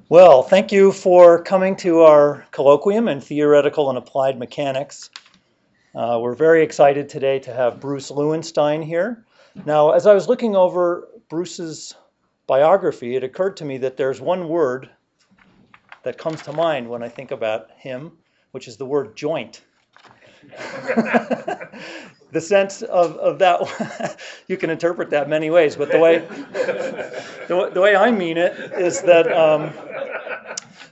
Well, thank you for coming to our colloquium in theoretical and applied mechanics. We're very excited today to have Bruce Lewenstein here. Now, as I was looking over Bruce's biography, it occurred to me that there's one word that comes to mind when I think about him, which is the word joint. The sense of that, you can interpret that many ways, but the way I mean it is that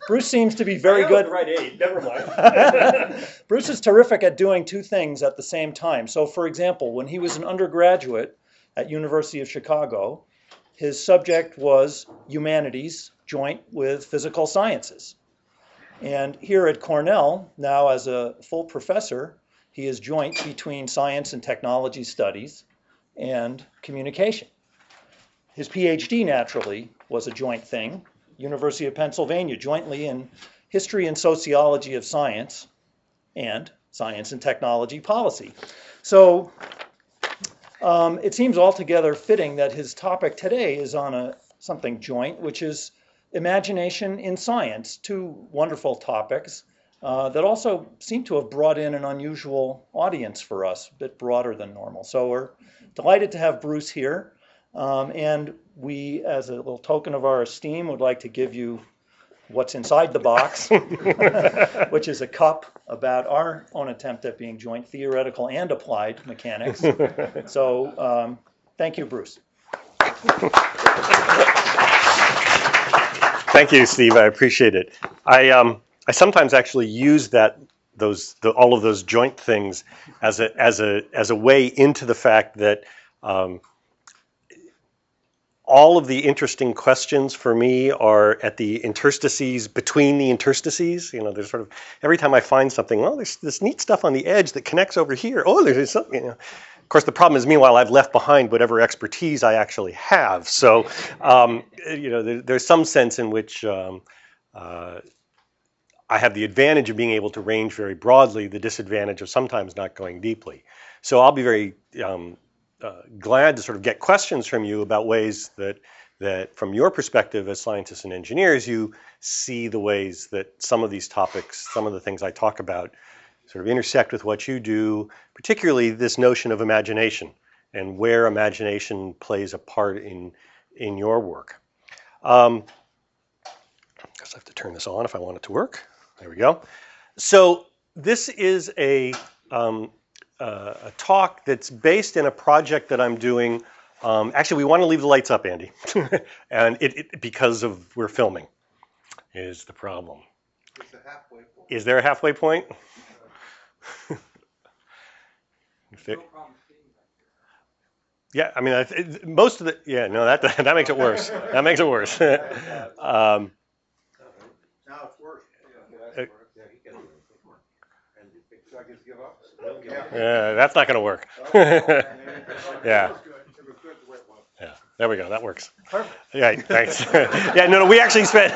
Bruce seems to be very good. Right age. Never mind. Bruce is terrific at doing two things at the same time. So, for example, when he was an undergraduate at University of Chicago, his subject was humanities joint with physical sciences. And here at Cornell, now as a full professor, he is joint between science and technology studies and communication. His PhD, naturally, was a joint thing. University of Pennsylvania, jointly in history and sociology of science and science and technology policy. So it seems altogether fitting that his topic today is on something joint, which is imagination in science, two wonderful topics that also seem to have brought in an unusual audience for us, a bit broader than normal. So we're delighted to have Bruce here. And we, as a little token of our esteem, would like to give you what's inside the box, which is a cup about our own attempt at being joint theoretical and applied mechanics. So thank you, Bruce. Thank you, Steve. I appreciate it. I sometimes actually use all of those joint things as a way into the fact that all of the interesting questions for me are at the interstices between the interstices. You know, there's sort of every time I find something, well, there's this neat stuff on the edge that connects over here. Oh, there's something. You know. Of course, the problem is, meanwhile, I've left behind whatever expertise I actually have. So, you know, there's some sense in which I have the advantage of being able to range very broadly, the disadvantage of sometimes not going deeply. So I'll be very glad to sort of get questions from you about ways that from your perspective as scientists and engineers, you see the ways that some of these topics, some of the things I talk about, sort of intersect with what you do, particularly this notion of imagination and where imagination plays a part in your work. I guess I have to turn this on if I want it to work. There we go. So this is a talk that's based in a project that I'm doing. Actually, we want to leave the lights up, Andy, and because we're filming is the problem. It's a halfway point. Is there a halfway point? Yeah, I mean, most of the, yeah, no, that makes it worse. That makes it worse. Now it's worse. Should I just give up? Yeah, that's not going to work. Yeah. Yeah, there we go. That works. Perfect. Yeah, thanks. Yeah, no, we actually spent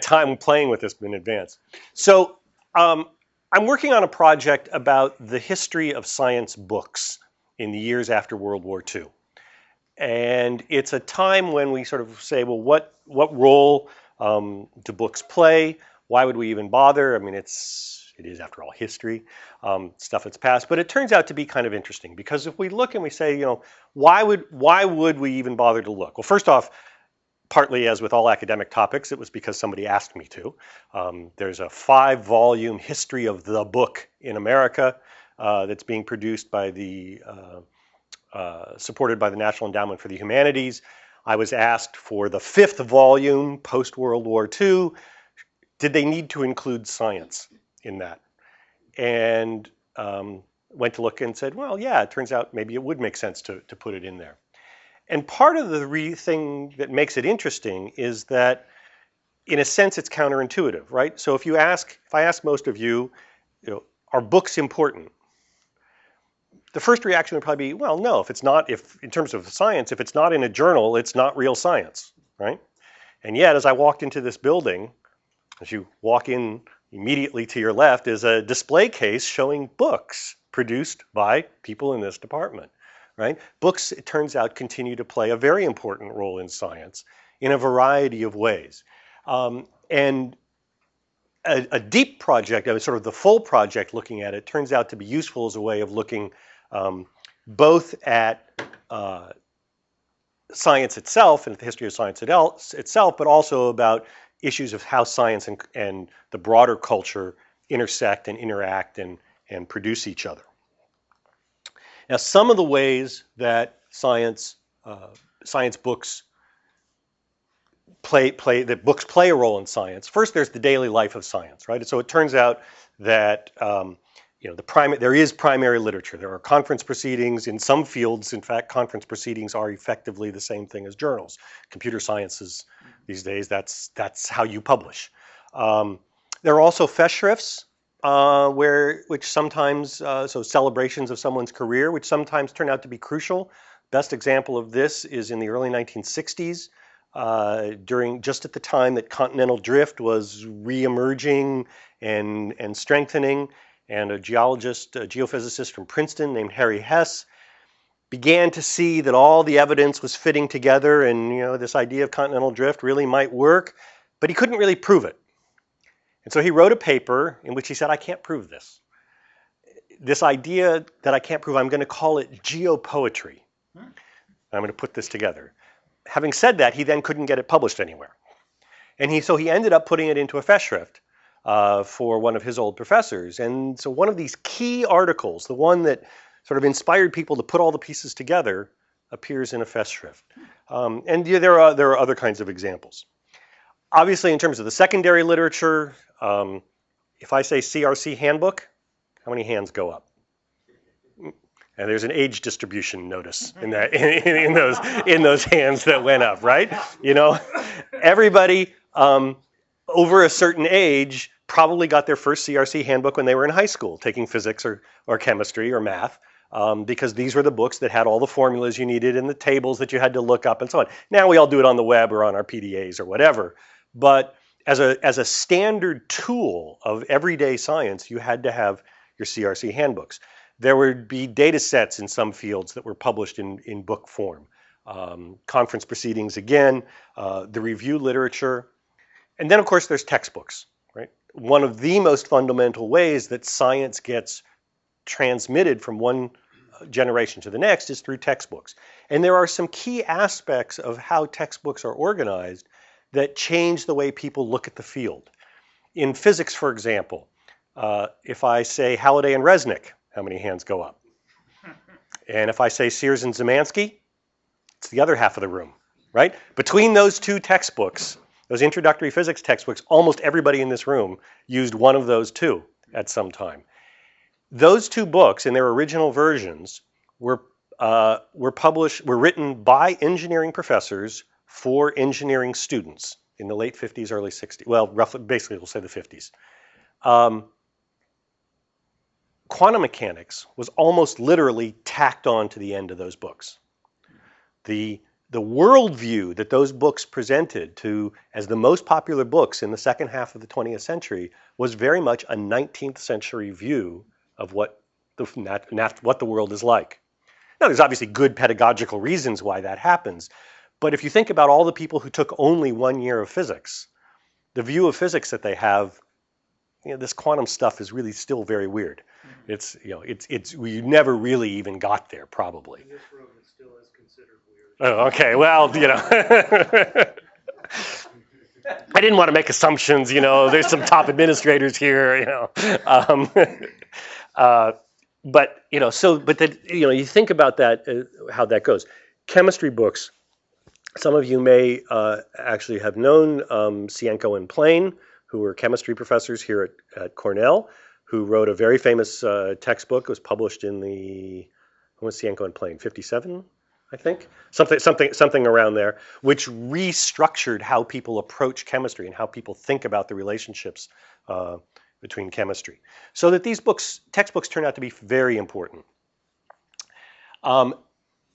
time playing with this in advance. So I'm working on a project about the history of science books in the years after World War II. And it's a time when we sort of say, well, what role do books play? Why would we even bother? I mean, it is, after all, history, stuff that's past. But it turns out to be kind of interesting because if we look and we say, you know, why would we even bother to look? Well, first off, partly as with all academic topics, it was because somebody asked me to. There's a 5-volume history of the book in America that's being produced by supported by the National Endowment for the Humanities. I was asked for the 5th volume, post-World War II. Did they need to include science in that? And went to look and said, well, yeah, it turns out maybe it would make sense to put it in there. And part of the thing that makes it interesting is that, in a sense, it's counterintuitive, right? So if I ask most of you, you know, are books important? The first reaction would probably be, well, no. If in terms of science, if it's not in a journal, it's not real science, right? And yet, as I walked into this building, as you walk in immediately to your left is a display case showing books produced by people in this department. right? Books, it turns out, continue to play a very important role in science in a variety of ways. And a deep project, sort of the full project looking at it, turns out to be useful as a way of looking both at science itself and the history of science itself, but also about issues of how science and the broader culture intersect and interact and produce each other. Now, some of the ways that science books play a role in science. First, there's the daily life of science, right? So it turns out that there is primary literature. There are conference proceedings in some fields. In fact, conference proceedings are effectively the same thing as journals. Computer sciences these days, that's how you publish. There are also Festschrifts, which sometimes, so celebrations of someone's career, which sometimes turn out to be crucial. Best example of this is in the early 1960s, just at the time that continental drift was re-emerging and strengthening, and a geophysicist from Princeton named Harry Hess began to see that all the evidence was fitting together, and this idea of continental drift really might work, but he couldn't really prove it. And so he wrote a paper in which he said, I can't prove this. This idea that I can't prove, I'm going to call it geopoetry. I'm going to put this together. Having said that, he then couldn't get it published anywhere. And so he ended up putting it into a Festschrift for one of his old professors. And so one of these key articles, the one that sort of inspired people to put all the pieces together, appears in a Festschrift. And there are other kinds of examples. Obviously, in terms of the secondary literature, if I say CRC handbook, how many hands go up? And there's an age distribution notice in that in those hands that went up, right? Everybody over a certain age probably got their first CRC handbook when they were in high school, taking physics or chemistry or math, because these were the books that had all the formulas you needed and the tables that you had to look up and so on. Now we all do it on the web or on our PDAs or whatever, but as a standard tool of everyday science, you had to have your CRC handbooks. There would be data sets in some fields that were published in book form. Conference proceedings again, the review literature. And then, of course, there's textbooks, right? One of the most fundamental ways that science gets transmitted from one generation to the next is through textbooks. And there are some key aspects of how textbooks are organized that change the way people look at the field. In physics, for example, if I say Halliday and Resnick, how many hands go up? And if I say Sears and Zemansky, it's the other half of the room, right? Between those two textbooks, those introductory physics textbooks, almost everybody in this room used one of those two at some time. Those two books, in their original versions, were written by engineering professors for engineering students in the late 50s, early 60s. Well, roughly, basically, we'll say the 50s. Quantum mechanics was almost literally tacked on to the end of those books. The worldview that those books presented as the most popular books in the second half of the 20th century was very much a 19th century view of what the world is like. Now, there's obviously good pedagogical reasons why that happens, but if you think about all the people who took only 1 year of physics, the view of physics that they have, this quantum stuff is really still very weird. It's we never really even got there, probably. In this room, it still is considered weird. Oh, okay. Well, I didn't want to make assumptions. There's some top administrators here. But you think about that, how that goes. Chemistry books. Some of you may actually have known Cienko and Plain, who were chemistry professors here at Cornell, who wrote a very famous textbook. It was published in when was Cienko and Plain? 57, I think, something around there, which restructured how people approach chemistry and how people think about the relationships between chemistry. So that these textbooks turn out to be very important.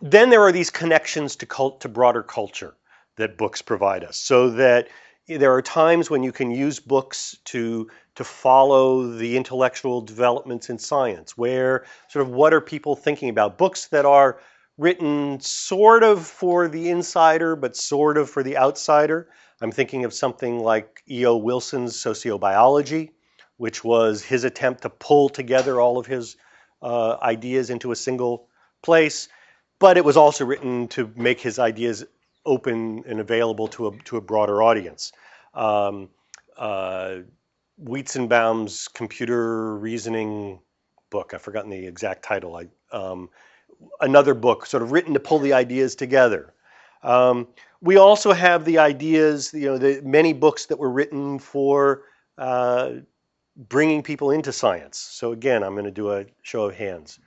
Then there are these connections to broader culture that books provide us, so that there are times when you can use books to follow the intellectual developments in science, where sort of what are people thinking about? Books that are written sort of for the insider, but sort of for the outsider. I'm thinking of something like E.O. Wilson's Sociobiology, which was his attempt to pull together all of his ideas into a single place. But it was also written to make his ideas open and available to a broader audience. Um, uh, Weizenbaum's computer reasoning book, I've forgotten the exact title, another book sort of written to pull the ideas together. We also have the ideas, the many books that were written for bringing people into science. So again, I'm going to do a show of hands.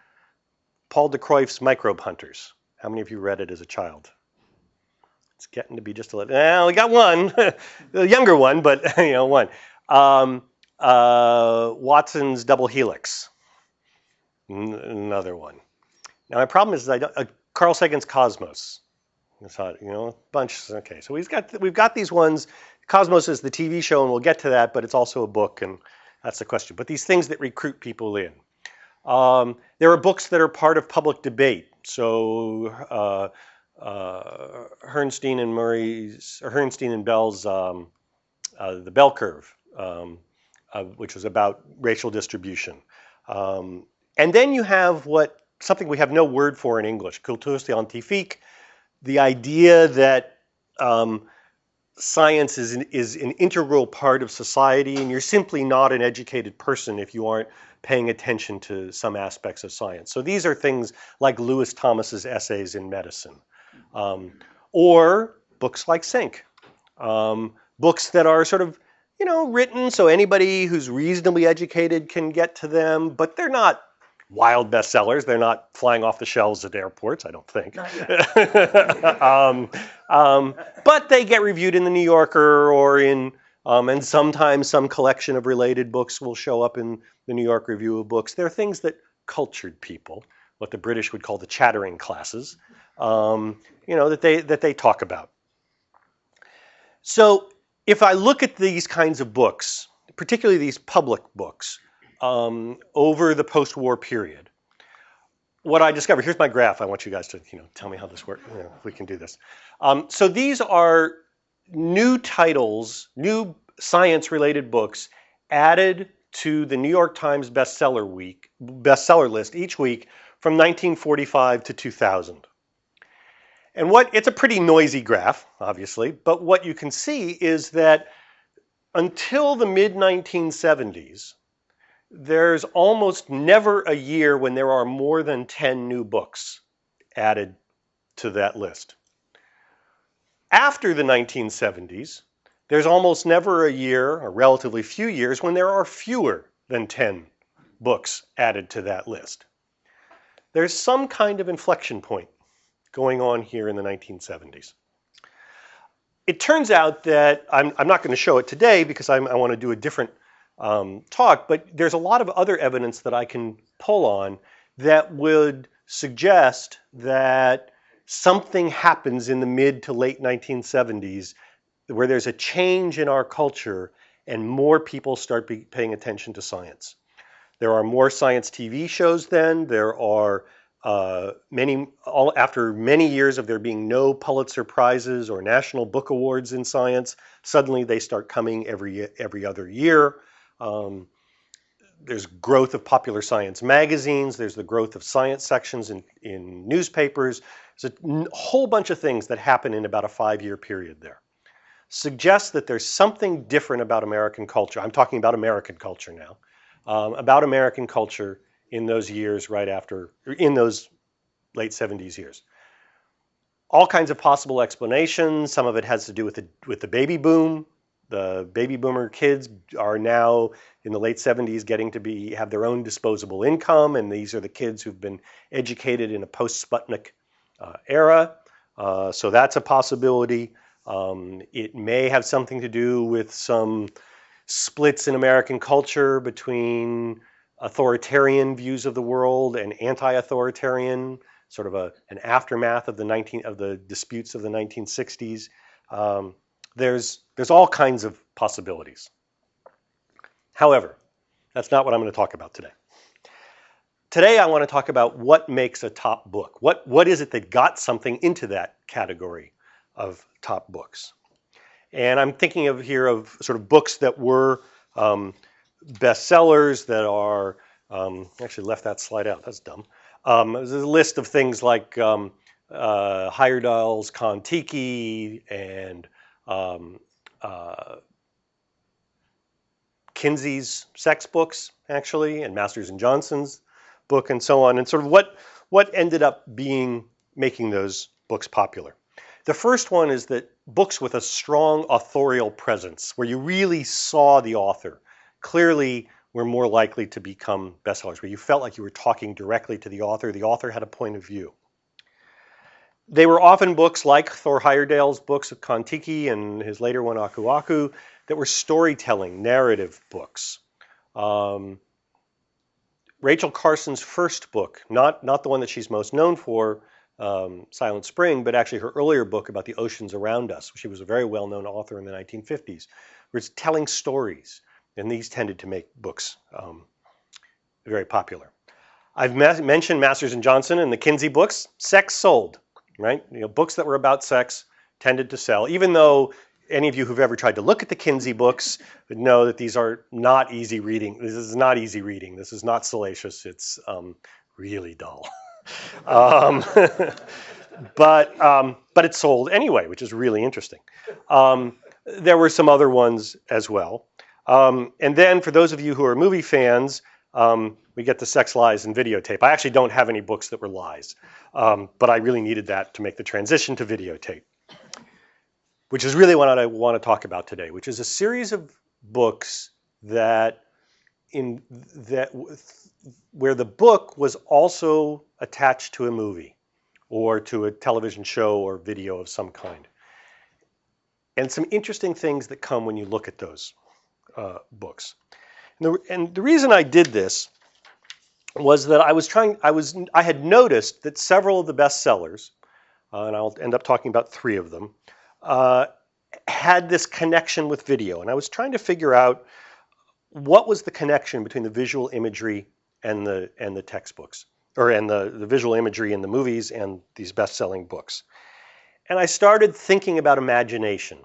Paul de Cruyff's Microbe Hunters. How many of you read it as a child? It's getting to be just a little. We got one, the younger one, but one. Watson's Double Helix. Another one. Now my problem is Carl Sagan's Cosmos. It's not, a bunch. Okay, so we've got these ones. Cosmos is the TV show, and we'll get to that, but it's also a book, and that's the question. But these things that recruit people in. There are books that are part of public debate. So Herrnstein and Bell's The Bell Curve, which was about racial distribution. And then you have something we have no word for in English, culture scientifique, the idea that science is an integral part of society, and you're simply not an educated person if you aren't paying attention to some aspects of science. So these are things like Lewis Thomas's essays in medicine, or books like Sync, books that are sort of written so anybody who's reasonably educated can get to them, but they're not wild bestsellers. They're not flying off the shelves at airports, I don't think. Not yet. But they get reviewed in the New Yorker or and sometimes some collection of related books will show up in the New York Review of Books. They're things that cultured people, what the British would call the chattering classes, that they talk about. So if I look at these kinds of books, particularly these public books, over the post-war period, what I discovered, here's my graph. I want you guys to tell me how this works, if we can do this. So these are new titles, new science-related books added to the New York Times bestseller list each week from 1945 to 2000. And it's a pretty noisy graph, obviously, but what you can see is that until the mid-1970s, there's almost never a year when there are more than 10 new books added to that list. After the 1970s, there's almost never a year, or relatively few years, when there are fewer than 10 books added to that list. There's some kind of inflection point going on here in the 1970s. It turns out that, I'm not going to show it today because I want to do a different talk, but there's a lot of other evidence that I can pull on that would suggest that something happens in the mid to late 1970s where there's a change in our culture and more people start paying attention to science. There are more science TV shows then. There are after many years of there being no Pulitzer Prizes or National Book Awards in science, suddenly they start coming every other year. There's growth of popular science magazines. There's the growth of science sections in newspapers. There's a whole bunch of things that happen in about a 5-year period there. Suggests that there's something different about American culture. I'm talking about American culture now. About American culture in those years in those late 70s years. All kinds of possible explanations. Some of it has to do with the baby boom. The baby boomer kids are now in the late 70s getting to have their own disposable income, and these are the kids who've been educated in a post-Sputnik era. So that's a possibility. It may have something to do with some splits in American culture between authoritarian views of the world and anti-authoritarian, sort of an aftermath of the disputes of the 1960s. There's all kinds of possibilities. However, that's not what I'm going to talk about today. today I want to talk about what makes a top book. What is it that got something into that category of top books? And I'm thinking of here of sort of books that were bestsellers that are, actually left that slide out, that's dumb. There's a list of things like Heyerdahl's Kon-Tiki and Kinsey's sex books, actually, and Masters and Johnson's book and so on, and sort of what ended up making those books popular. The first one is that books with a strong authorial presence, where you really saw the author, clearly were more likely to become bestsellers, where you felt like you were talking directly to the author had a point of view. They were often books like Thor Heyerdahl's books of Kon-Tiki and his later one, Aku Aku, that were storytelling, narrative books. Rachel Carson's first book, not the one that she's most known for, Silent Spring, but actually her earlier book about the oceans around us. She was a very well-known author in the 1950s, where it's telling stories, and these tended to make books very popular. I've mentioned Masters and Johnson and the Kinsey books. Sex sold, right? Books that were about sex tended to sell, even though any of you who've ever tried to look at the Kinsey books would know that these are not easy reading. This is not easy reading. This is not salacious. It's really dull. But it sold anyway, which is really interesting. There were some other ones as well. And then for those of you who are movie fans, we get the Sex, Lies, and Videotape. I actually don't have any books that were lies, but I really needed that to make the transition to videotape, which is really what I want to talk about today, which is a series of books where the book was also attached to a movie or to a television show or video of some kind. And some interesting things that come when you look at those books. And the reason I did this was that I had noticed that several of the bestsellers, and I'll end up talking about 3 of them, had this connection with video. And I was trying to figure out what was the connection between the visual imagery and the textbooks, and the visual imagery in the movies and these best-selling books. And I started thinking about imagination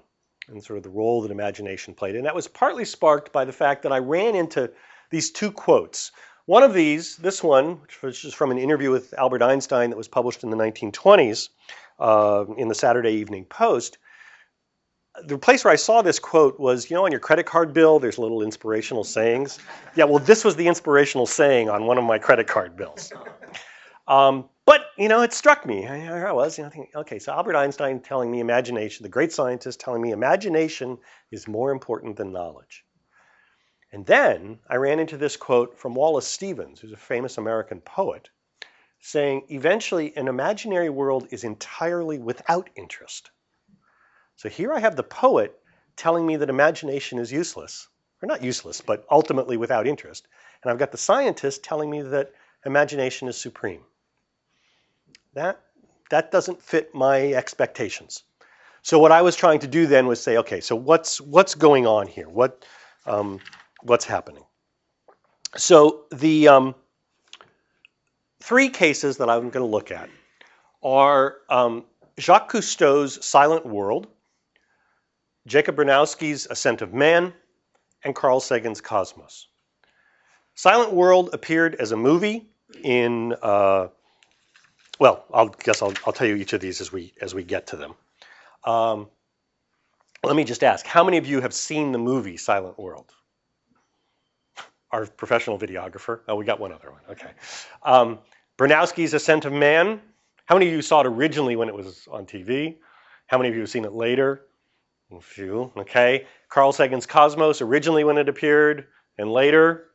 and sort of the role that imagination played. And that was partly sparked by the fact that I ran into these 2 quotes. One of these, this one, which is from an interview with Albert Einstein that was published in the 1920s in the Saturday Evening Post. The place where I saw this quote was, on your credit card bill, there's little inspirational sayings. Yeah, well, this was the inspirational saying on one of my credit card bills. But, it struck me. I was thinking, okay, so Albert Einstein telling me imagination, the great scientist telling me imagination is more important than knowledge. And then I ran into this quote from Wallace Stevens, who's a famous American poet, saying, eventually, an imaginary world is entirely without interest. So here I have the poet telling me that imagination is useless, or not useless, but ultimately without interest. And I've got the scientist telling me that imagination is supreme. That doesn't fit my expectations. So what I was trying to do then was say, okay, so what's going on here? What's happening? So the 3 cases that I'm going to look at are Jacques Cousteau's Silent World, Jacob Bronowski's Ascent of Man, and Carl Sagan's Cosmos. Silent World appeared as a movie in, I'll tell you each of these as we get to them. Let me just ask, how many of you have seen the movie Silent World? Our professional videographer? Oh, we got one other one, okay. Bronowski's Ascent of Man. How many of you saw it originally when it was on TV? How many of you have seen it later? A few, okay. Carl Sagan's Cosmos, originally when it appeared, and later?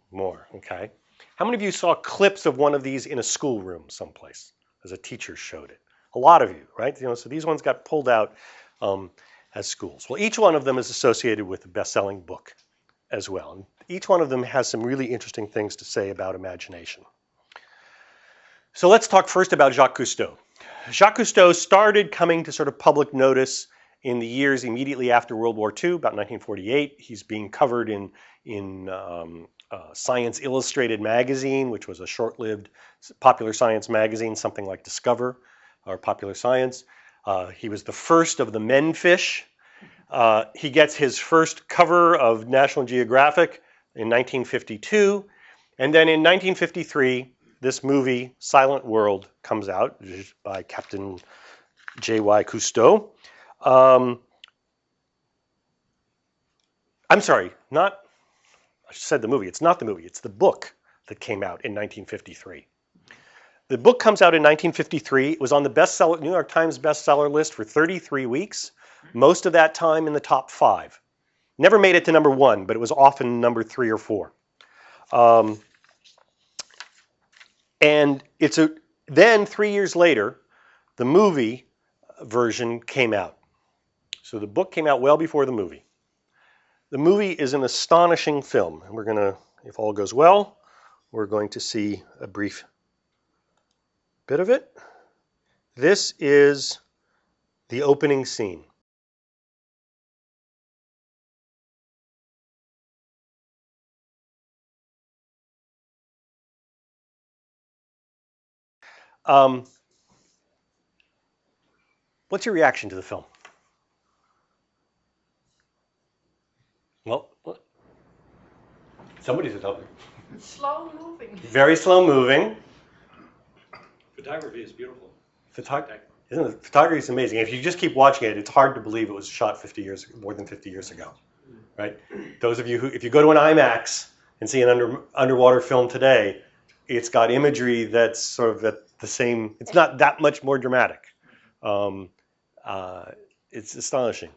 More, okay. How many of you saw clips of one of these in a schoolroom someplace as a teacher showed it? A lot of you, right? So these ones got pulled out as schools. Well, each one of them is associated with a best-selling book as well. And each one of them has some really interesting things to say about imagination. So let's talk first about Jacques Cousteau. Jacques Cousteau started coming to sort of public notice in the years immediately after World War II, about 1948. He's being covered in Science Illustrated magazine, which was a short-lived popular science magazine, something like Discover or Popular Science. He was the first of the men fish. He gets his first cover of National Geographic in 1952. And then in 1953, this movie, Silent World, comes out by Captain J.Y. Cousteau. I'm sorry, I said the movie. It's not the movie. It's the book that came out in 1953. The book comes out in 1953. It was on the New York Times bestseller list for 33 weeks, most of that time in the top 5. Never made it to number 1, but it was often number 3 or 4. And then 3 years later, the movie version came out. So the book came out well before the movie. The movie is an astonishing film, and we're going to, if all goes well, we're going to see a brief bit of it. This is the opening scene. What's your reaction to the film? Well, somebody's helping. Slow moving. Very slow moving. Photography is beautiful. Photography is amazing. If you just keep watching it, it's hard to believe it was shot more than 50 years ago, right? Those of you who, if you go to an IMAX and see an underwater film today, it's got imagery that's sort of at the same. It's not that much more dramatic. It's astonishing.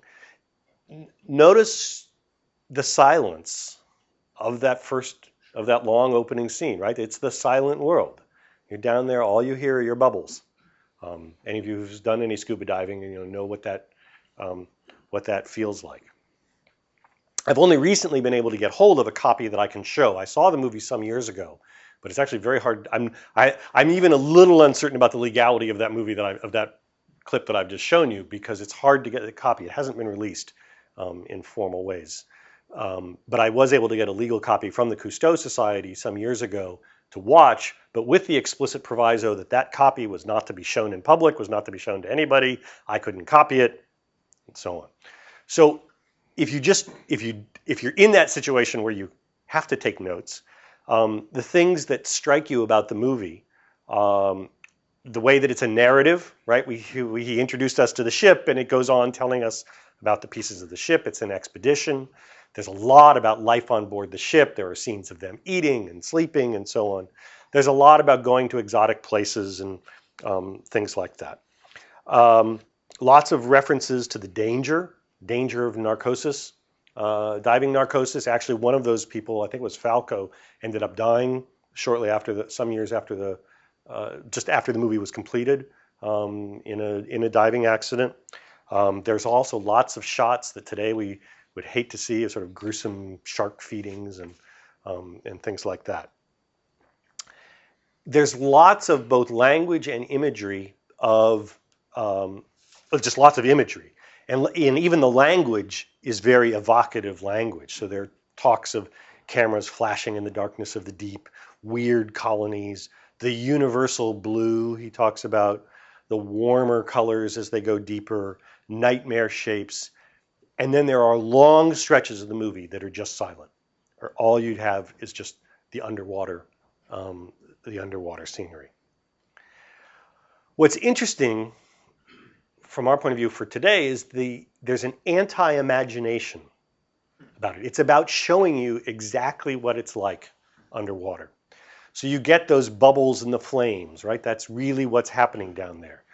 Notice the silence of that long opening scene, right? It's the silent world. You're down there, all you hear are your bubbles. Any of you who's done any scuba diving, know what that feels like. I've only recently been able to get hold of a copy that I can show. I saw the movie some years ago, but it's actually very hard. I'm even a little uncertain about the legality of that movie of that clip that I've just shown you, because it's hard to get a copy. It hasn't been released in formal ways. But I was able to get a legal copy from the Cousteau Society some years ago to watch, but with the explicit proviso that copy was not to be shown in public, was not to be shown to anybody. I couldn't copy it, and so on. So if you're in that situation where you have to take notes, the things that strike you about the movie, the way that it's a narrative, right? He introduced us to the ship, and it goes on telling us about the pieces of the ship. It's an expedition. There's a lot about life on board the ship. There are scenes of them eating and sleeping and so on. There's a lot about going to exotic places and things like that. Lots of references to the danger of narcosis, diving narcosis. Actually, one of those people, I think it was Falco, ended up dying shortly after some years after just after the movie was completed in a diving accident. There's also lots of shots that today we would hate to see, of sort of gruesome shark feedings and things like that. There's lots of both language and imagery just lots of imagery. And even the language is very evocative language. So there are talks of cameras flashing in the darkness of the deep, weird colonies, the universal blue he talks about, the warmer colors as they go deeper, nightmare shapes. And then there are long stretches of the movie that are just silent, or all you'd have is just the underwater scenery. What's interesting from our point of view for today is there's an anti-imagination about it. It's about showing you exactly what it's like underwater. So you get those bubbles and the flames, right? That's really what's happening down there.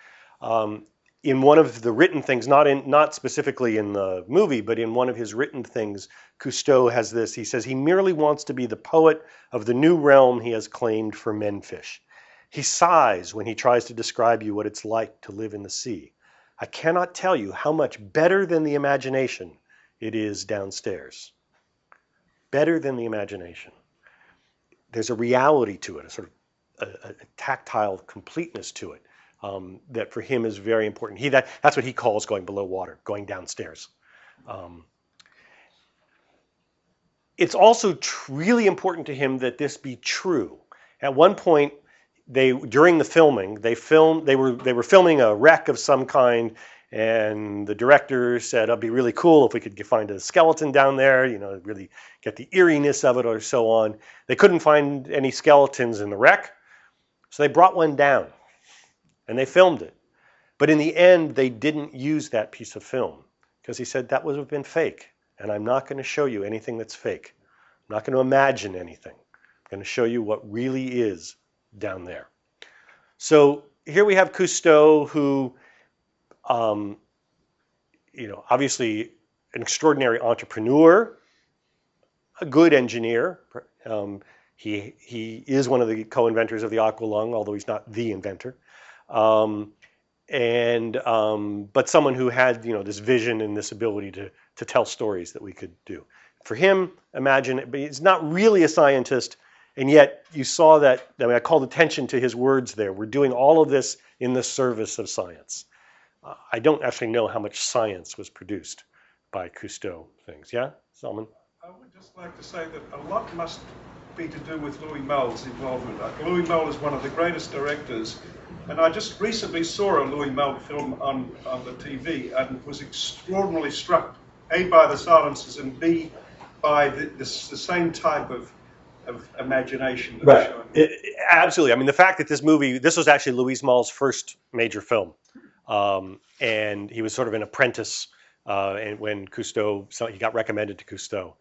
In one of the written things, not specifically in the movie, but in one of his written things, Cousteau has this. He says he merely wants to be the poet of the new realm he has claimed for menfish. He sighs when he tries to describe you what it's like to live in the sea. I cannot tell you how much better than the imagination it is downstairs. Better than the imagination. There's a reality to it, a sort of a tactile completeness to it. That for him is very important. That's what he calls going below water, going downstairs. it's also really important to him that this be true. At one point, during the filming, they were filming a wreck of some kind, and the director said, "It'd be really cool if we could find a skeleton down there, really get the eeriness of it or so on." They couldn't find any skeletons in the wreck, so they brought one down, and they filmed it. But in the end, they didn't use that piece of film, because he said that would have been fake, and I'm not going to show you anything that's fake. I'm not going to imagine anything. I'm going to show you what really is down there. So here we have Cousteau, who, obviously an extraordinary entrepreneur, a good engineer. He is one of the co-inventors of the aqua lung, although he's not the inventor. But someone who had this vision and this ability to tell stories that we could do. For him, imagine it, but he's not really a scientist, and yet you saw that. I called attention to his words there. We're doing all of this in the service of science. I don't actually know how much science was produced by Cousteau things. Yeah, Salman? I would just like to say that a lot must be to do with Louis Malle's involvement. Louis Malle is one of the greatest directors, and I just recently saw a Louis Malle film on the TV and was extraordinarily struck, A, by the silences, and B, by the same type of imagination that Right. Absolutely. I mean, the fact that this was actually Louis Malle's first major film, and he was sort of an apprentice and when Cousteau, so he got recommended to Cousteau.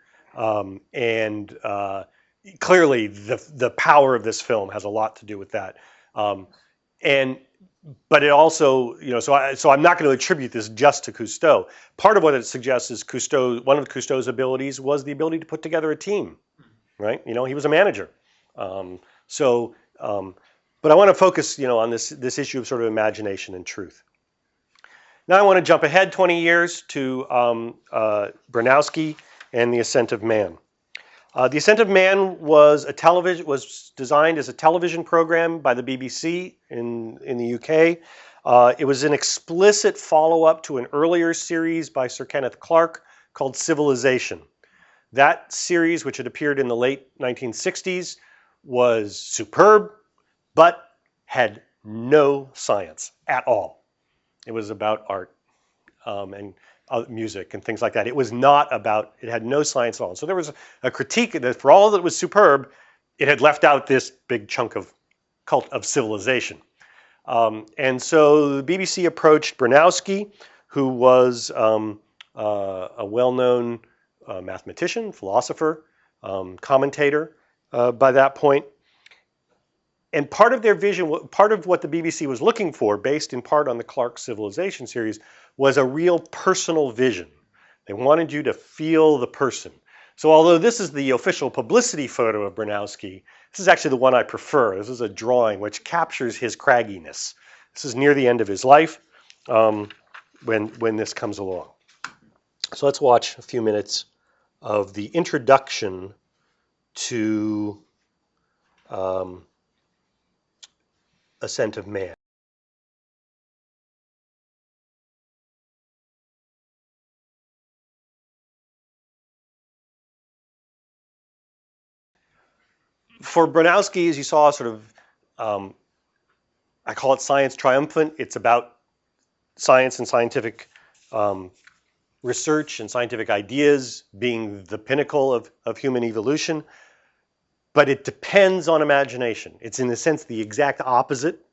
Clearly, the power of this film has a lot to do with that. But it also, so I'm not going to attribute this just to Cousteau. Part of what it suggests is one of Cousteau's abilities was the ability to put together a team, right? He was a manager. But I want to focus, on this issue of sort of imagination and truth. Now I want to jump ahead 20 years to Bronowski and the Ascent of Man. The Ascent of Man was designed as a television program by the BBC in the UK. It was an explicit follow-up to an earlier series by Sir Kenneth Clarke called Civilization. That series, which had appeared in the late 1960s, was superb, but had no science at all. It was about art and music and things like that. It had no science at all. So there was a critique that for all that it was superb, it had left out this big chunk of civilization. And so the BBC approached Bronowski, who was a well-known mathematician, philosopher, commentator by that point. And part of their vision, part of what the BBC was looking for, based in part on the Clarke Civilization series, was a real personal vision. They wanted you to feel the person. So although this is the official publicity photo of Bronowski, this is actually the one I prefer. This is a drawing which captures his cragginess. This is near the end of his life when this comes along. So let's watch a few minutes of the introduction to Ascent of Man. For Bronowski, as you saw, sort of, I call it science triumphant. It's about science and scientific research and scientific ideas being the pinnacle of human evolution. But it depends on imagination. It's in a sense the exact opposite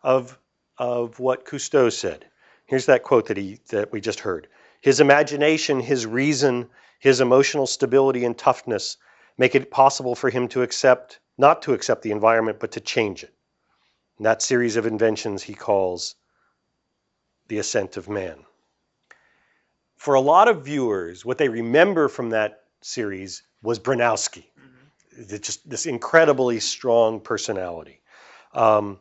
of what Cousteau said. Here's that quote that we just heard. His imagination, his reason, his emotional stability and toughness make it possible for him not to accept the environment, but to change it. And that series of inventions he calls the Ascent of Man. For a lot of viewers, what they remember from that series was Bronowski. Just this incredibly strong personality. One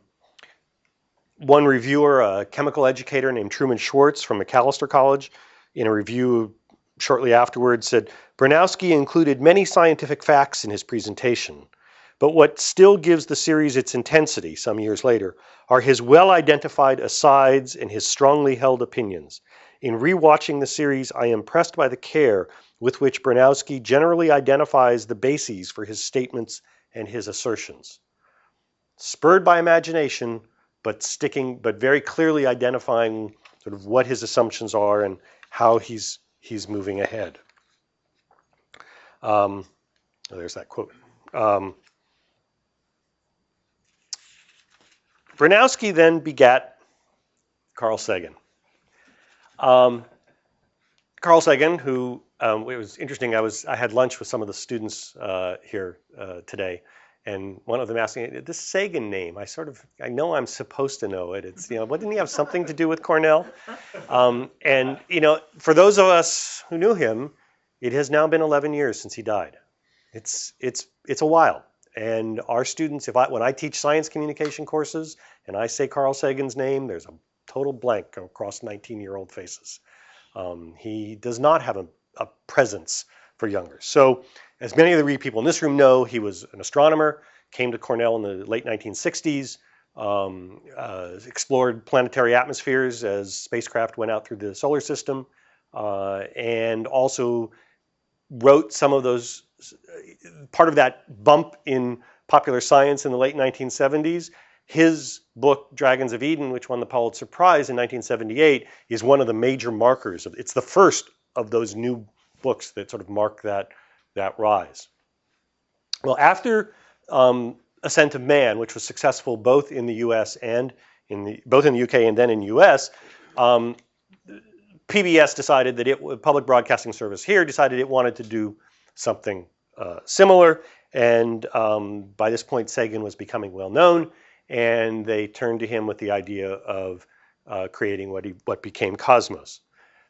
reviewer, a chemical educator named Truman Schwartz from Macalester College, in a review shortly afterwards said, Bronowski included many scientific facts in his presentation, but what still gives the series its intensity some years later are his well-identified asides and his strongly held opinions. In rewatching the series, I am impressed by the care with which Bronowski generally identifies the bases for his statements and his assertions. Spurred by imagination, but very clearly identifying sort of what his assumptions are and how he's moving ahead. There's that quote. Bronowski then begat Carl Sagan. Carl Sagan, who it was interesting. I had lunch with some of the students here today, and one of them asked me, "This Sagan name, I know I'm supposed to know it. It's didn't he have something to do with Cornell?" And for those of us who knew him, it has now been 11 years since he died. It's a while. And our students, when I teach science communication courses and I say Carl Sagan's name, there's a total blank across 19-year-old faces. He does not have a presence for younger. So, as many of the people in this room know, he was an astronomer, came to Cornell in the late 1960s, explored planetary atmospheres as spacecraft went out through the solar system, and also wrote some of those, part of that bump in popular science in the late 1970s. His book, Dragons of Eden, which won the Pulitzer Prize in 1978, is one of the major markers. It's the first of those new books that sort of mark that rise. Well, after Ascent of Man, which was successful both in the U.S. and both in the UK and then in the U.S., PBS decided that Public Broadcasting Service here decided it wanted to do something similar, and by this point Sagan was becoming well known, and they turned to him with the idea of creating what became Cosmos.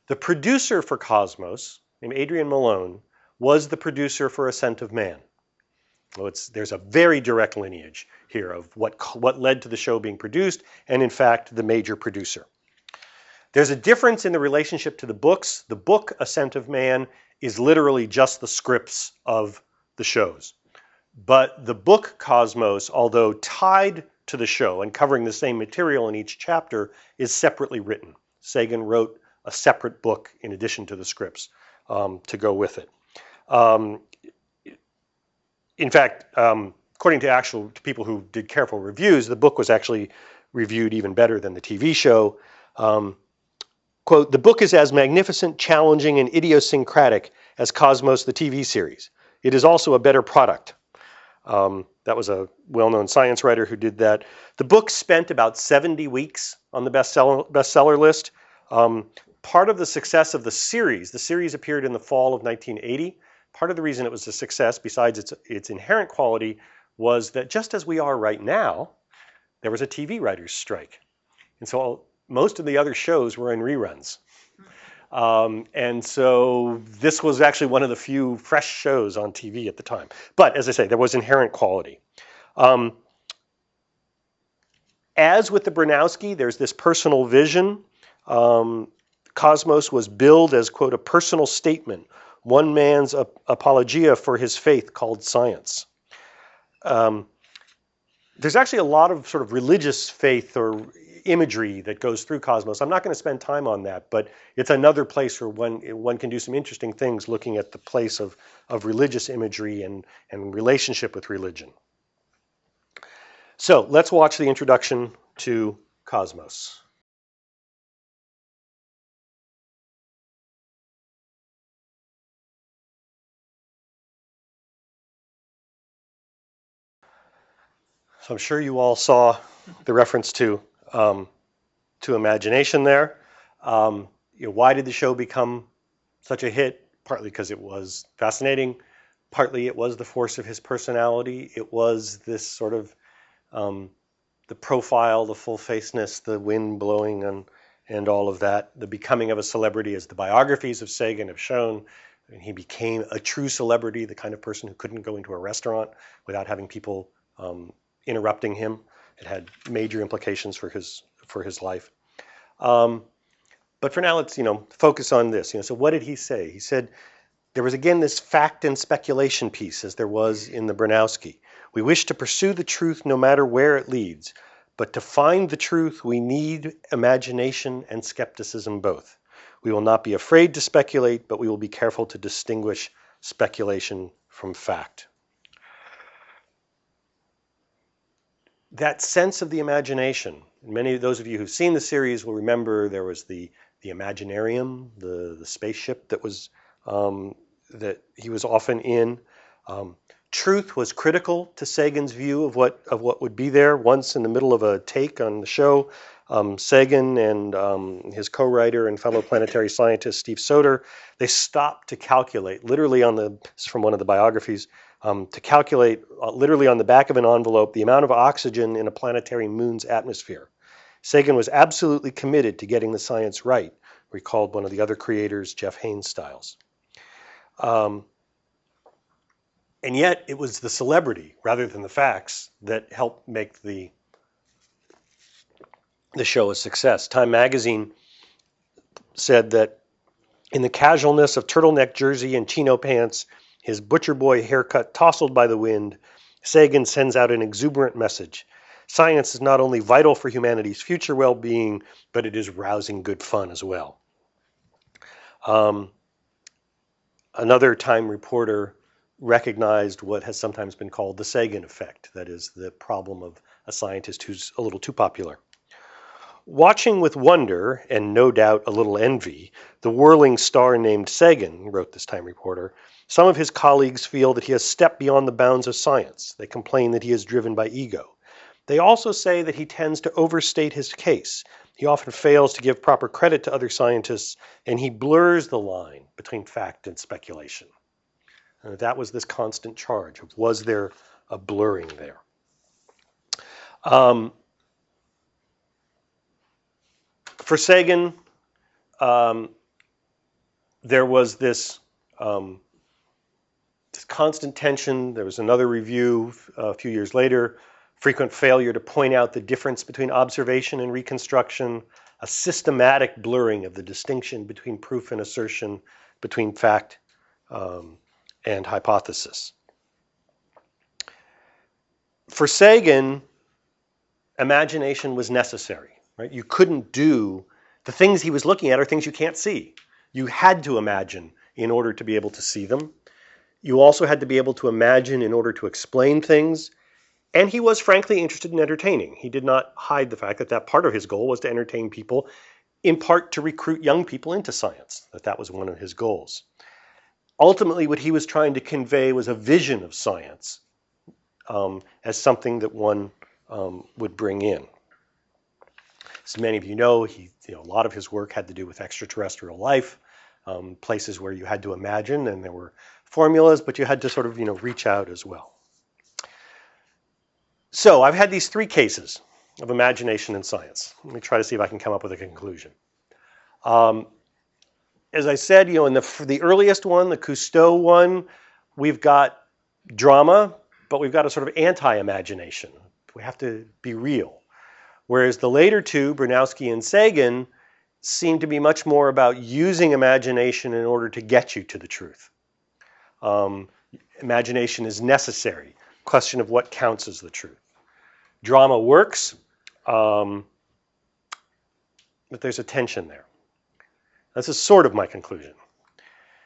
The producer for Cosmos, named Adrian Malone, was the producer for Ascent of Man. So there's a very direct lineage here of what led to the show being produced, and in fact the major producer. There's a difference in the relationship to the books. The book Ascent of Man is literally just the scripts of the shows. But the book Cosmos, although tied to the show and covering the same material in each chapter, is separately written. Sagan wrote a separate book in addition to the scripts to go with it. In fact, according to people who did careful reviews, the book was actually reviewed even better than the TV show. Quote, "The book is as magnificent, challenging, and idiosyncratic as Cosmos, the TV series. It is also a better product." That was a well-known science writer who did that. The book spent about 70 weeks on the bestseller list. Part of the success of the series appeared in the fall of 1980. Part of the reason it was a success, besides its inherent quality, was that just as we are right now, there was a TV writers' strike. And so most of the other shows were in reruns. And so this was actually one of the few fresh shows on TV at the time. But as I say, there was inherent quality. As with the Bronowski, there's this personal vision. Cosmos was billed as, quote, "a personal statement, one man's apologia for his faith called science." There's actually a lot of sort of religious faith or imagery that goes through Cosmos. I'm not going to spend time on that, but it's another place where one can do some interesting things looking at the place of religious imagery and relationship with religion. So let's watch the introduction to Cosmos. So I'm sure you all saw the reference to imagination there. Why did the show become such a hit? Partly because it was fascinating. Partly it was the force of his personality. It was this sort of the profile, the full-facedness, the wind blowing and all of that. The becoming of a celebrity, as the biographies of Sagan have shown. And he became a true celebrity, the kind of person who couldn't go into a restaurant without having people interrupting him. It had major implications for his life. But for now, let's focus on this. So what did he say? He said there was again this fact and speculation piece, as there was in the Bronowski. We wish to pursue the truth no matter where it leads, but to find the truth we need imagination and skepticism both. We will not be afraid to speculate, but we will be careful to distinguish speculation from fact. That sense of the imagination, many of those of you who've seen the series will remember there was the Imaginarium, the spaceship that was that he was often in. Truth was critical to Sagan's view of what would be there. Once in the middle of a take on the show, Sagan and his co-writer and fellow planetary scientist Steve Soter, they stopped to calculate, literally this is from one of the biographies, to calculate literally on the back of an envelope the amount of oxygen in a planetary moon's atmosphere. Sagan was absolutely committed to getting the science right, recalled one of the other creators, Jeff Haynes-Styles. And yet it was the celebrity rather than the facts that helped make the show a success. Time magazine said that in the casualness of turtleneck jersey and chino pants, his butcher boy haircut tousled by the wind, Sagan sends out an exuberant message. Science is not only vital for humanity's future well-being, but it is rousing good fun as well. Another Time reporter recognized what has sometimes been called the Sagan effect, that is, the problem of a scientist who's a little too popular. Watching with wonder, and no doubt a little envy, the whirling star named Sagan, wrote this Time reporter, some of his colleagues feel that he has stepped beyond the bounds of science. They complain that he is driven by ego. They also say that he tends to overstate his case. He often fails to give proper credit to other scientists, and he blurs the line between fact and speculation. And that was this constant charge of, was there a blurring there? For Sagan, there was this constant tension. There was another review a few years later, frequent failure to point out the difference between observation and reconstruction, a systematic blurring of the distinction between proof and assertion, between fact and hypothesis. For Sagan, imagination was necessary. Right? You couldn't do, the things he was looking at are things you can't see. You had to imagine in order to be able to see them. You also had to be able to imagine in order to explain things. And he was frankly interested in entertaining. He did not hide the fact that part of his goal was to entertain people, in part to recruit young people into science, that was one of his goals. Ultimately, what he was trying to convey was a vision of science as something that one would bring in. As many of you know, a lot of his work had to do with extraterrestrial life, places where you had to imagine, and there were formulas, but you had to sort of reach out as well. So I've had these three cases of imagination in science. Let me try to see if I can come up with a conclusion. As I said, in the earliest one, the Cousteau one, we've got drama, but we've got a sort of anti-imagination. We have to be real. Whereas the later two, Bronowski and Sagan, seem to be much more about using imagination in order to get you to the truth. Imagination is necessary. Question of what counts as the truth. Drama works, but there's a tension there. This is sort of my conclusion.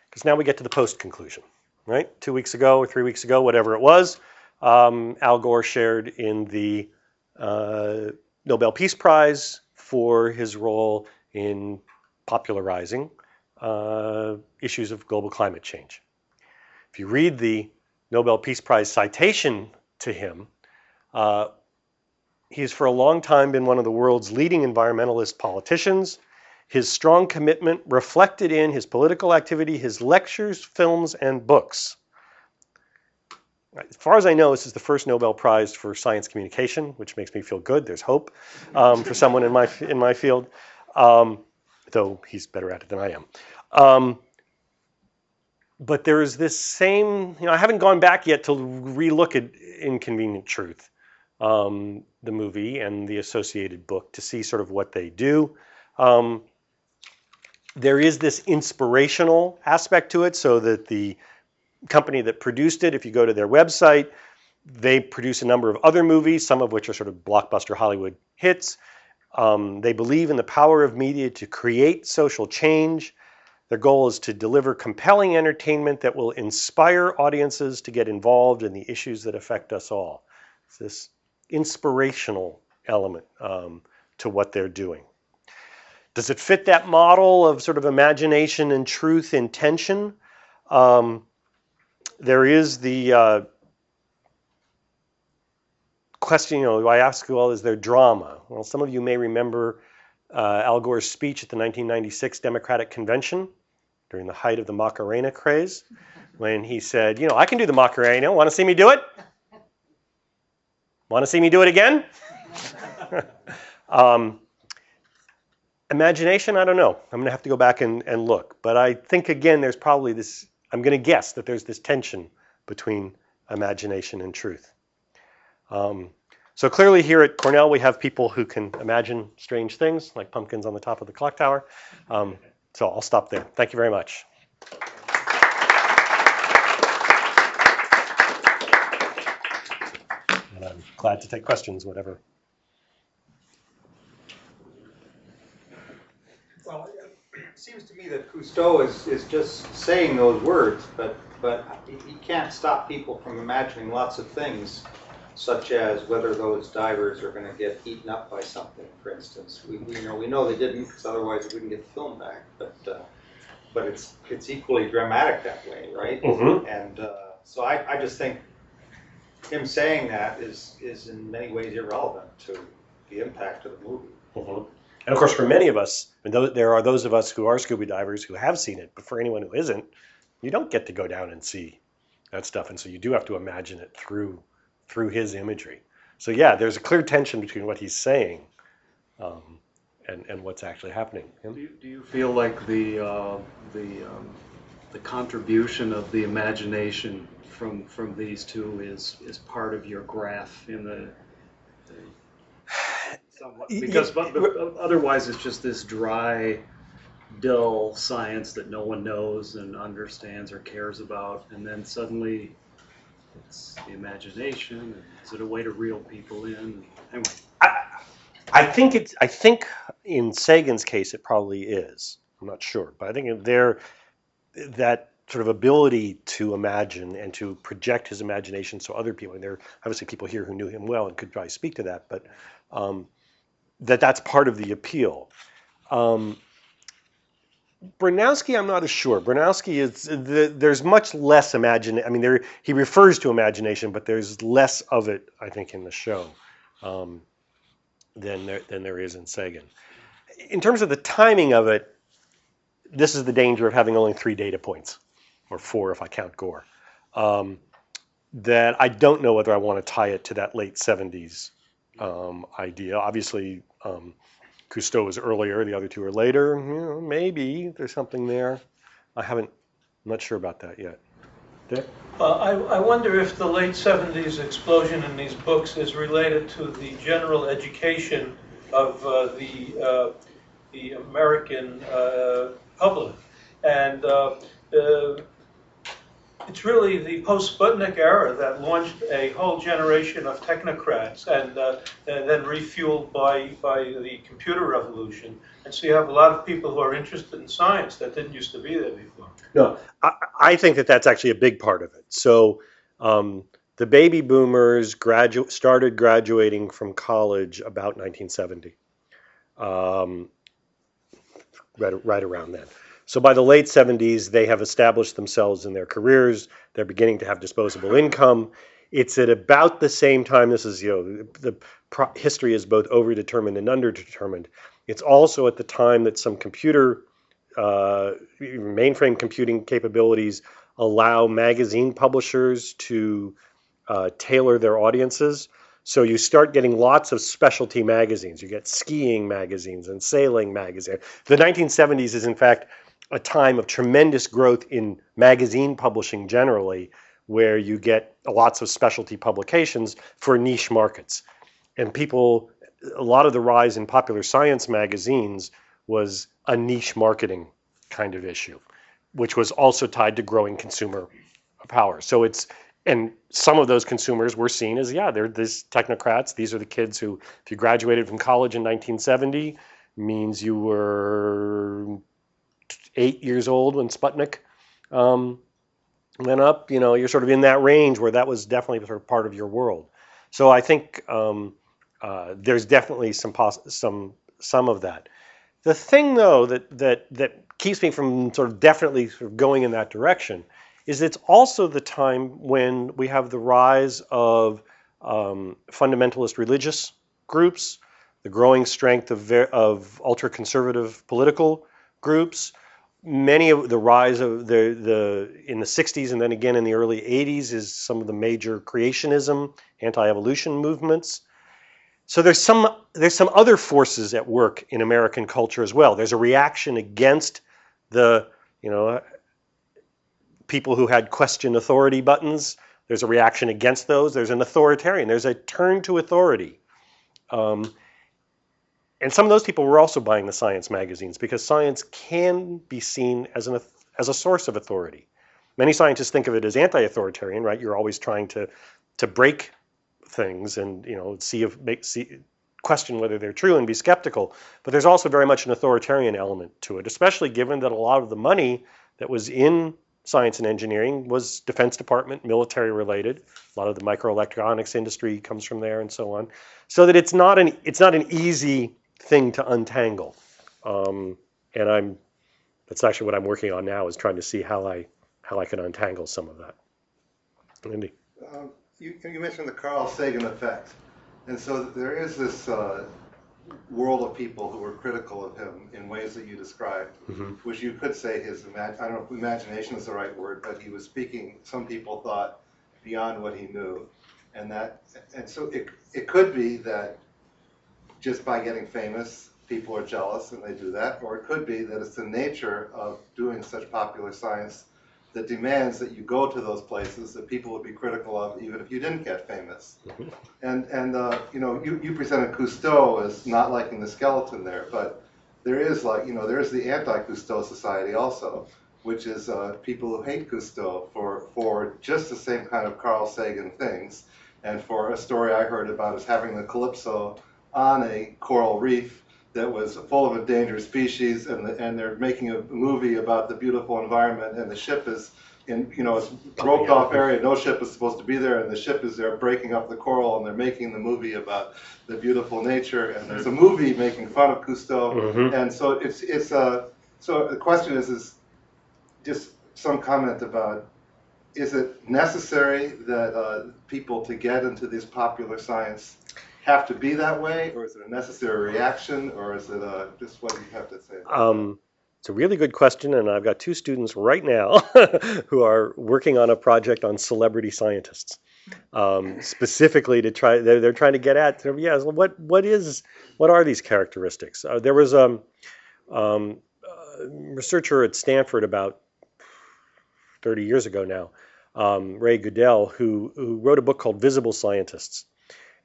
Because now we get to the post-conclusion, right? 2 weeks ago or 3 weeks ago, whatever it was, Al Gore shared in the Nobel Peace Prize for his role in popularizing issues of global climate change. If you read the Nobel Peace Prize citation to him, he's for a long time been one of the world's leading environmentalist politicians. His strong commitment reflected in his political activity, his lectures, films, and books. As far as I know, this is the first Nobel Prize for science communication, which makes me feel good. There's hope for someone in my field, though he's better at it than I am. But there is this same, I haven't gone back yet to relook at Inconvenient Truth, the movie and the associated book, to see sort of what they do. There is this inspirational aspect to it, so that the company that produced it, if you go to their website, they produce a number of other movies, some of which are sort of blockbuster Hollywood hits. They believe in the power of media to create social change. Their goal is to deliver compelling entertainment that will inspire audiences to get involved in the issues that affect us all. It's this inspirational element to what they're doing. Does it fit that model of sort of imagination and truth in tension? There is the question, I ask, well, is there drama? Well, some of you may remember Al Gore's speech at the 1996 Democratic Convention during the height of the Macarena craze, when he said, I can do the Macarena. Want to see me do it? Want to see me do it again? Imagination, I don't know. I'm going to have to go back and look. But I think, again, there's probably this, I'm going to guess that there's this tension between imagination and truth. So clearly here at Cornell, we have people who can imagine strange things, like pumpkins on the top of the clock tower. So I'll stop there. Thank you very much. And I'm glad to take questions, whatever. Well, it seems to me that Cousteau is just saying those words, but he can't stop people from imagining lots of things, such as whether those divers are going to get eaten up by something, for instance. We know they didn't, because otherwise we wouldn't get the film back. But it's equally dramatic that way, right? Mm-hmm. And so I just think him saying that is in many ways irrelevant to the impact of the movie. Mm-hmm. And of course, for many of us, there are those of us who are scuba divers who have seen it, but for anyone who isn't, you don't get to go down and see that stuff, and so you do have to imagine it through his imagery. So yeah, there's a clear tension between what he's saying and what's actually happening. Do you feel like the contribution of the imagination from these two is part of your graph in the somewhat, because but otherwise it's just this dry, dull science that no one knows and understands or cares about, and then suddenly it's the imagination. And is it a way to reel people in? Anyway. I think in Sagan's case it probably is. I'm not sure, but I think that sort of ability to imagine and to project his imagination so other people, and there are obviously people here who knew him well and could probably speak to that, but that's part of the appeal. Bronowski, I'm not as sure. Bronowski there's much less imagination. I mean, he refers to imagination, but there's less of it, I think, in the show than there is in Sagan. In terms of the timing of it, this is the danger of having only 3 data points, or 4 if I count Gore. That I don't know whether I want to tie it to that late 70s idea. Obviously, Cousteau was earlier, the other two are later. Maybe there's something there. I'm not sure about that yet. Dick? I wonder if the late 70s explosion in these books is related to the general education of the American public. And it's really the post-Sputnik era that launched a whole generation of technocrats, and then refueled by the computer revolution. And so you have a lot of people who are interested in science that didn't used to be there before. No, I think that's actually a big part of it. So the baby boomers started graduating from college about 1970, right around then. So by the late 70s, they have established themselves in their careers. They're beginning to have disposable income. It's at about the same time. This is, the history is both overdetermined and underdetermined. It's also at the time that some mainframe computing capabilities allow magazine publishers to tailor their audiences. So you start getting lots of specialty magazines. You get skiing magazines and sailing magazines. The 1970s is, in fact, a time of tremendous growth in magazine publishing generally, where you get lots of specialty publications for niche markets. And a lot of the rise in popular science magazines was a niche marketing kind of issue, which was also tied to growing consumer power. So it's And some of those consumers were seen as, yeah, they're these technocrats. These are the kids who, if you graduated from college in 1970, means you were 8 years old when Sputnik um, went up. You know, you're sort of in that range where that was definitely sort of part of your world. So I think there's definitely some of that. The thing, though, that keeps me from sort of definitely sort of going in that direction is it's also the time when we have the rise of fundamentalist religious groups, the growing strength of ultra-conservative political groups. Many of the rise of the in the 60s and then again in the early 80s is some of the major creationism, anti-evolution movements. So there's some other forces at work in American culture as well. There's a reaction against the, you know, people who had question authority buttons. There's a reaction against those. There's an authoritarian. There's a turn to authority. And some of those people were also buying the science magazines because science can be seen as a source of authority. Many scientists think of it as anti-authoritarian, right? You're always trying to break things and, you know, question whether they're true and be skeptical. But there's also very much an authoritarian element to it, especially given that a lot of the money that was in science and engineering was Defense Department, military related. A lot of the microelectronics industry comes from there and so on. So that it's not an easy thing to untangle. And that's actually what I'm working on now, is trying to see how I can untangle some of that. Andy. You mentioned the Carl Sagan effect, and so there is this world of people who were critical of him in ways that you described, which you could say his I don't know if imagination is the right word, but he was speaking. Some people thought beyond what he knew, and so it could be that just by getting famous, people are jealous and they do that, or it could be that it's the nature of doing such popular science that demands that you go to those places that people would be critical of even if you didn't get famous. And you know, you presented Cousteau as not liking the skeleton there, but there is there's the anti-Cousteau society also, which is people who hate Cousteau for just the same kind of Carl Sagan things, and for a story I heard about is having the Calypso on a coral reef that was full of endangered species, and they're making a movie about the beautiful environment, and the ship is in, you know, it's roped off area, no ship is supposed to be there, and the ship is there breaking up the coral, and they're making the movie about the beautiful nature, and there's a movie making fun of Cousteau, and so so the question is just some comment about, is it necessary that people to get into this popular science have to be that way, or is it a necessary reaction, or is it just what do you have to say about that? It's a really good question, and I've got two students right now who are working on a project on celebrity scientists, specifically to try. They're trying to get at, what are these characteristics? There was a researcher at Stanford about 30 years ago now, Ray Goodell, who wrote a book called Visible Scientists,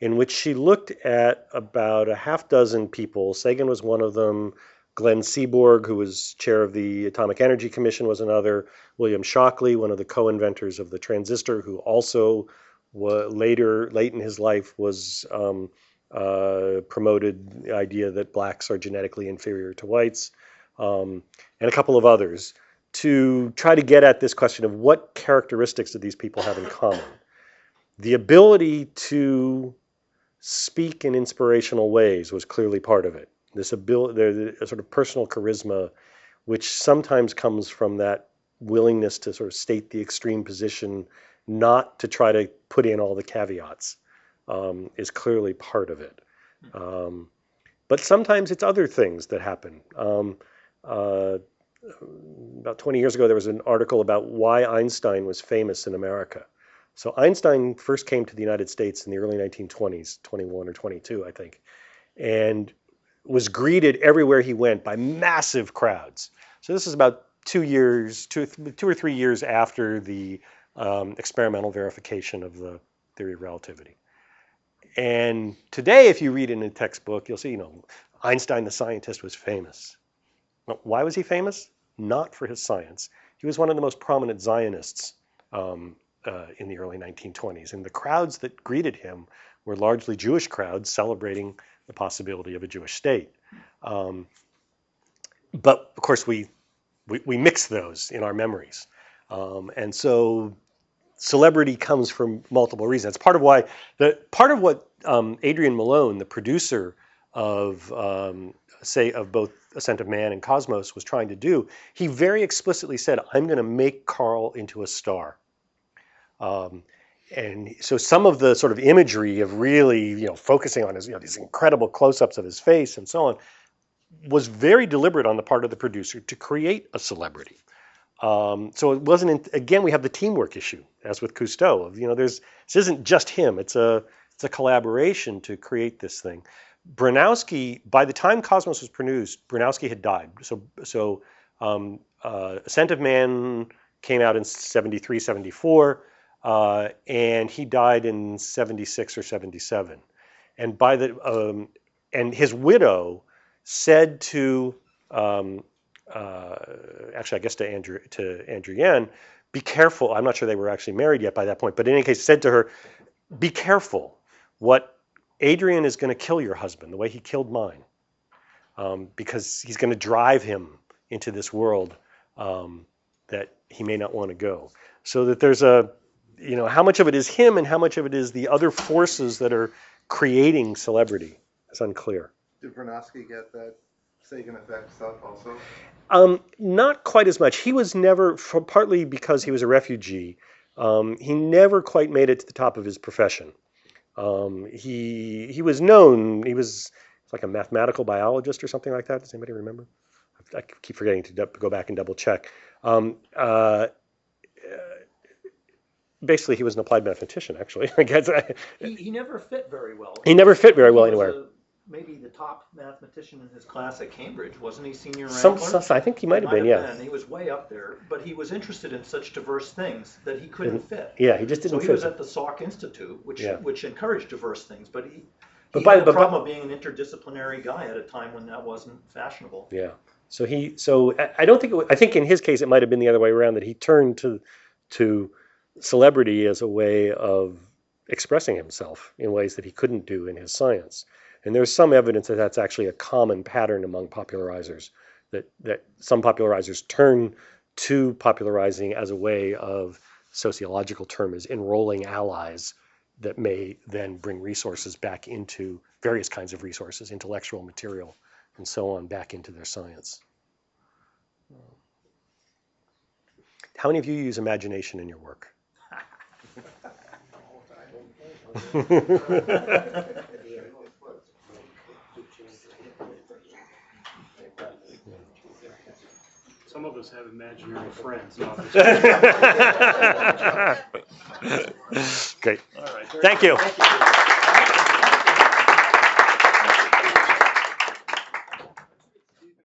in which she looked at about a half dozen people. Sagan was one of them. Glenn Seaborg, who was chair of the Atomic Energy Commission, was another. William Shockley, one of the co-inventors of the transistor, who also late in his life was promoted the idea that blacks are genetically inferior to whites, and a couple of others, to try to get at this question of what characteristics do these people have in common. The ability to speak in inspirational ways was clearly part of it. This ability, a sort of personal charisma, which sometimes comes from that willingness to sort of state the extreme position, not to try to put in all the caveats, is clearly part of it. But sometimes it's other things that happen. About 20 years ago, there was an article about why Einstein was famous in America. So Einstein first came to the United States in the early 1920s, 21 or 22, I think, and was greeted everywhere he went by massive crowds. So this is about 2 or 3 years after the experimental verification of the theory of relativity. And today, if you read in a textbook, you'll see, you know, Einstein the scientist was famous. Well, why was he famous? Not for his science. He was one of the most prominent Zionists in the early 1920s. And the crowds that greeted him were largely Jewish crowds celebrating the possibility of a Jewish state. But of course, we mix those in our memories. And so celebrity comes from multiple reasons. Part of what Adrian Malone, the producer of of both Ascent of Man and Cosmos, was trying to do, he very explicitly said, I'm going to make Carl into a star. And so some of the sort of imagery of really, focusing on his, these incredible close-ups of his face and so on, was very deliberate on the part of the producer to create a celebrity. So it wasn't, again, we have the teamwork issue, as with Cousteau, of, this isn't just him, it's a collaboration to create this thing. Bronowski, by the time Cosmos was produced, Bronowski had died. So Ascent of Man came out in 73, 74, and he died in 76 or 77. And and his widow said to, actually, I guess to Andrew Yen, be careful. I'm not sure they were actually married yet by that point, but in any case, said to her, be careful. What Adrian is going to kill your husband the way he killed mine, because he's going to drive him into this world that he may not want to go. So that there's how much of it is him and how much of it is the other forces that are creating celebrity is unclear. Did Bronowski get that Sagan effect stuff also? Not quite as much. He was never, partly because he was a refugee, he never quite made it to the top of his profession. He was known, he was like a mathematical biologist or something like that. Does anybody remember? I keep forgetting to go back and double check. Basically, he was an applied mathematician, actually. I guess. He never fit very well. He never fit very well He was anywhere. maybe the top mathematician in his class at Cambridge, wasn't he? Senior I wrangler? think he might have been, yeah. He was way up there, but he was interested in such diverse things that he couldn't fit. Yeah, he just didn't So fit. he was at the Salk Institute, which encouraged diverse things, but he had a problem of being an interdisciplinary guy at a time when that wasn't fashionable. Yeah. So I don't think I think in his case it might have been the other way around, that he turned to celebrity as a way of expressing himself in ways that he couldn't do in his science. And there's some evidence that that's actually a common pattern among popularizers, that some popularizers turn to popularizing as a way of, sociological term is, enrolling allies that may then bring resources back into various kinds of resources, intellectual material, and so on, back into their science. How many of you use imagination in your work? Some of us have imaginary friends. Great. All right. Thank you.